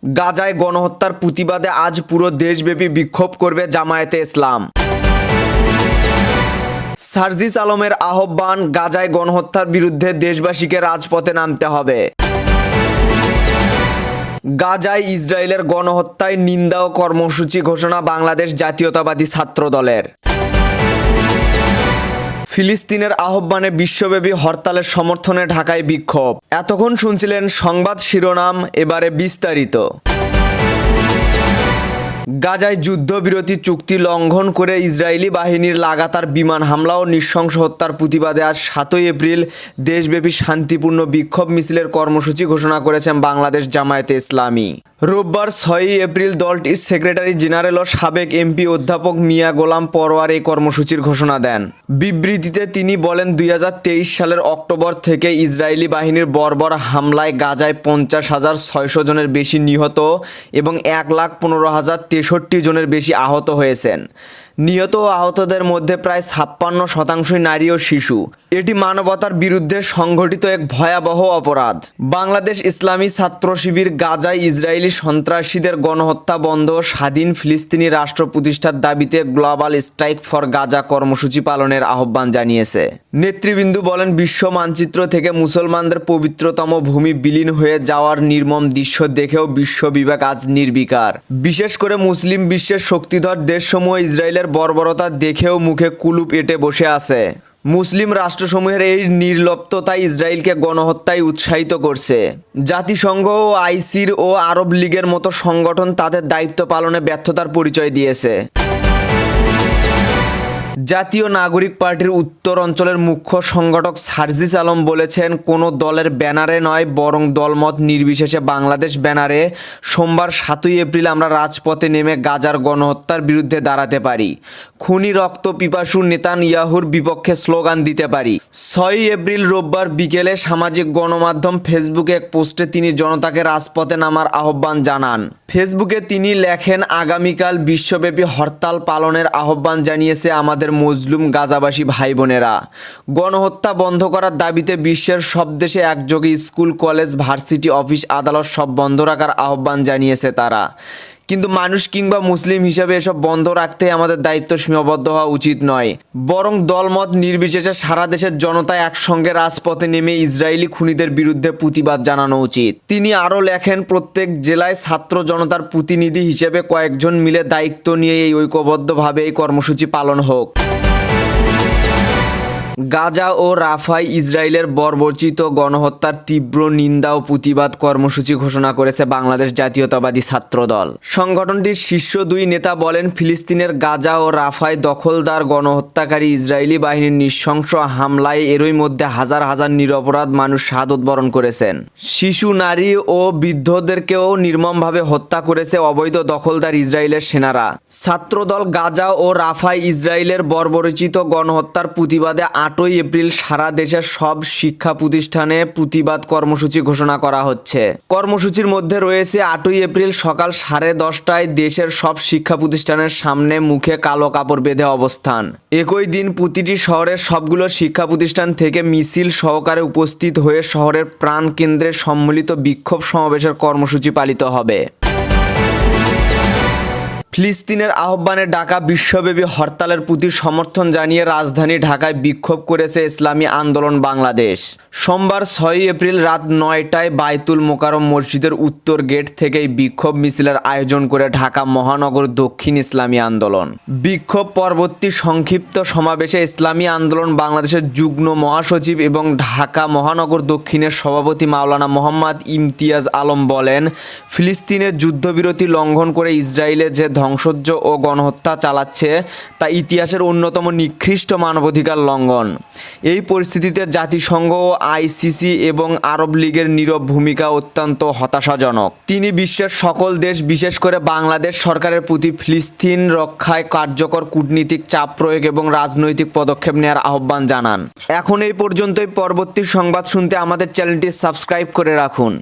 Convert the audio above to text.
গাজায় গণহত্যার প্রতিবাদে আজ পুরো দেশব্যাপী বিক্ষোভ করবে জামায়াতে ইসলাম। সার্জিস আলমের আহ্বান, গাজায় গণহত্যার বিরুদ্ধে দেশবাসীকে রাজপথে নামতে হবে। গাজায় ইসরায়েলের গণহত্যায় নিন্দা ও কর্মসূচি ঘোষণা বাংলাদেশ জাতীয়তাবাদী ছাত্র দলের। ফিলিস্তিনের আহ্বানে বিশ্বব্যাপী হরতালের সমর্থনে ঢাকায় বিক্ষোভ। এতক্ষণ শুনছিলেন সংবাদ শিরোনাম, এবারে বিস্তারিত। গাজায় যুদ্ধবিরতি চুক্তি লঙ্ঘন করে ইসরায়েলি বাহিনীর লাগাতার বিমান হামলা ও নৃশংস হত্যার প্রতিবাদে আজ 7 এপ্রিল দেশব্যাপী শান্তিপূর্ণ বিক্ষোভ মিছিলের কর্মসূচি ঘোষণা করেছেন বাংলাদেশ জামায়াতে ইসলামী। রোববার 6 এপ্রিল দলটির সেক্রেটারি জেনারেল ও সাবেক এমপি অধ্যাপক মিয়া গোলাম পরোয়ার এই কর্মসূচির ঘোষণা দেন। বিবৃতিতে তিনি বলেন, 2023 সালের অক্টোবর থেকে ইসরায়েলি বাহিনীর বর্বর হামলায় গাজায় 50,600 জনের বেশি নিহত এবং 1,15,063 জনের বেশি আহত হয়েছেন। নিহত ও আহতদের মধ্যে প্রায় 56% নারী ও শিশু। এটি মানবতার বিরুদ্ধে সংঘটিত এক ভয়াবহ অপরাধ। বাংলাদেশ ইসলামী ছাত্র শিবির গাজায় ইসরায়েলি সন্ত্রাসীদের গণহত্যা বন্ধ ও স্বাধীন ফিলিস্তিনি রাষ্ট্র প্রতিষ্ঠার দাবিতে গ্লোবাল স্ট্রাইক ফর গাজা কর্মসূচি পালনের আহ্বান জানিয়েছে। নেতৃবৃন্দ বলেন, বিশ্ব মানচিত্র থেকে মুসলমানদের পবিত্রতম ভূমি বিলীন হয়ে যাওয়ার নির্মম দৃশ্য দেখেও বিশ্ববিবেক আজ নির্বিকার। বিশেষ করে মুসলিম বিশ্বের শক্তিধর দেশসমূহ ইসরায়েলের বর্বরতা দেখেও মুখে কুলুপ এঁটে বসে আছে। মুসলিম রাষ্ট্রসমূহের এই নির্লিপ্ততা ইসরায়েলকে গণহত্যায় উৎসাহিত করছে। জাতিসংঘ ও আইসির ও আরব লীগের মতো সংগঠন তাদের দায়িত্ব পালনে ব্যর্থতার পরিচয় দিয়েছে। জাতীয় নাগরিক পার্টির উত্তর অঞ্চলের মুখ্য সংগঠক সার্জিস আলম বলেছেন, কোনো দলের ব্যানারে নয় বরং দলমত নির্বিশেষে বাংলাদেশ ব্যানারে সোমবার 7 এপ্রিল আমরা রাজপথে নেমে গাজার গণহত্যার বিরুদ্ধে দাঁড়াতে পারি। খুনি রক্ত পিপাসু নেতানিয়াহুর বিপক্ষে স্লোগান দিতে পারি। 6 এপ্রিল রোববার বিকেলে সামাজিক গণমাধ্যম ফেসবুকে এক পোস্টে তিনি জনতাকে রাজপথে নামার আহ্বান জানান। ফেসবুকে তিনি লেখেন, আগামীকাল বিশ্বব্যাপী হরতাল পালনের আহ্বান জানিয়েছে আমাদের মজলুম গাজাবাসী ভাই বোনেরা। গণহত্যা বন্ধ করার দাবিতে বিশ্বের সব দেশে একযোগে স্কুল, কলেজ, ভার্সিটি, অফিস, আদালত সব বন্ধ রাখার আহ্বান জানিয়েছে তারা। কিন্তু মানুষ কিংবা মুসলিম হিসেবে এসব বন্ধ রাখতে আমাদের দায়িত্ব সীমাবদ্ধ হওয়া উচিত নয়, বরং দলমত নির্বিশেষে সারা দেশের জনতা একসঙ্গে রাজপথে নেমে ইসরায়েলি খুনিদের বিরুদ্ধে প্রতিবাদ জানানো উচিত। তিনি আরও লেখেন, প্রত্যেক জেলায় ছাত্র জনতার প্রতিনিধি হিসেবে কয়েকজন মিলে দায়িত্ব নিয়ে এই ঐক্যবদ্ধভাবে এই কর্মসূচি পালন হোক। গাজা ও রাফায় ইসরায়েলের বর্বরচিত গণহত্যার তীব্র নিন্দা ও প্রতিবাদ কর্মসূচি ঘোষণা করেছে বাংলাদেশ জাতীয়তাবাদী ছাত্র দল। সংগঠনটির শীর্ষ 2 নেতা বলেন, ফিলিস্তিনের গাজা ও রাফায় দখলদার গণহত্যাকারী ইসরায়েলি বাহিনীর নৃশংস হামলায় এরই মধ্যে হাজার হাজার নিরপরাধ মানুষ শাহাদত বরণ করেছেন। শিশু, নারী ও বৃদ্ধদেরকেও নির্মমভাবে হত্যা করেছে অবৈধ দখলদার ইসরায়েলের সেনারা। ছাত্রদল গাজা ও রাফায় ইসরায়েলের বর্বরচিত গণহত্যার প্রতিবাদে 8 এপ্রিল সারা দেশের সব শিক্ষা প্রতিষ্ঠানে প্রতিবাদ কর্মসূচি ঘোষণা করা হচ্ছে। কর্মসূচির মধ্যে রয়েছে 8 এপ্রিল সকাল 10:30টায় দেশের সব শিক্ষা প্রতিষ্ঠানের সামনে মুখে কালো কাপড় বেঁধে অবস্থান। একই দিন প্রতিটি শহরের সবগুলো শিক্ষা প্রতিষ্ঠান থেকে মিছিল সহকারে উপস্থিত হয়ে শহরের প্রাণকেন্দ্রে সম্মিলিত বিক্ষোভ সমাবেশের কর্মসূচি পালিত হবে। ফিলিস্তিনের আহ্বানে ডাকা বিশ্বব্যাপী হরতালের প্রতি সমর্থন জানিয়ে রাজধানী ঢাকায় বিক্ষোভ করেছে ইসলামী আন্দোলন বাংলাদেশ। সোমবার 6 এপ্রিল রাত 9টায় বায়তুল মোকাররম মসজিদের উত্তর গেট থেকে এই বিক্ষোভ মিছিলের আয়োজন করে ঢাকা মহানগর দক্ষিণ ইসলামী আন্দোলন। বিক্ষোভ পরবর্তী সংক্ষিপ্ত সমাবেশে ইসলামী আন্দোলন বাংলাদেশের যুগ্ম মহাসচিব এবং ঢাকা মহানগর দক্ষিণের সভাপতি মাওলানা মোহাম্মদ ইমতিয়াজ আলম বলেন, ফিলিস্তিনের যুদ্ধবিরতি লঙ্ঘন করে ইসরায়েলে যে ধ্বংসযজ্ঞ ও গণহত্যা চালাচ্ছে তা ইতিহাসের অন্যতম নিকৃষ্ট মানবাধিকার লঙ্ঘন। এই পরিস্থিতিতে জাতিসংঘ ও আইসিসি এবং আরব লীগের নীরব ভূমিকা অত্যন্ত হতাশাজনক। তিনি বিশ্বের সকল দেশ, বিশেষ করে বাংলাদেশ সরকারের প্রতি ফিলিস্তিন রক্ষায় কার্যকর কূটনীতিক চাপ প্রয়োগ এবং রাজনৈতিক পদক্ষেপ নেওয়ার আহ্বান জানান। এখন এই পর্যন্তই। পরবর্তী সংবাদ শুনতে আমাদের চ্যানেলটি সাবস্ক্রাইব করে রাখুন।